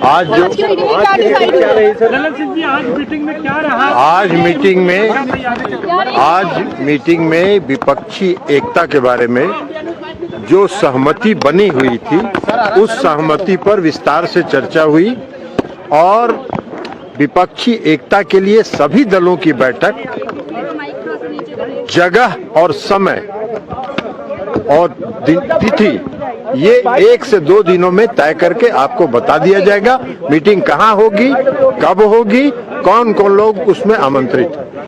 आज मीटिंग में विपक्षी एकता के बारे में जो सहमति बनी हुई थी उस सहमति पर विस्तार से चर्चा हुई और विपक्षी एकता के लिए सभी दलों की बैठक जगह और समय और तिथि ये 1 से 2 दिनों में तय करके आपको बता दिया जाएगा। मीटिंग कहाँ होगी, कब होगी, कौन कौन लोग उसमें आमंत्रित है।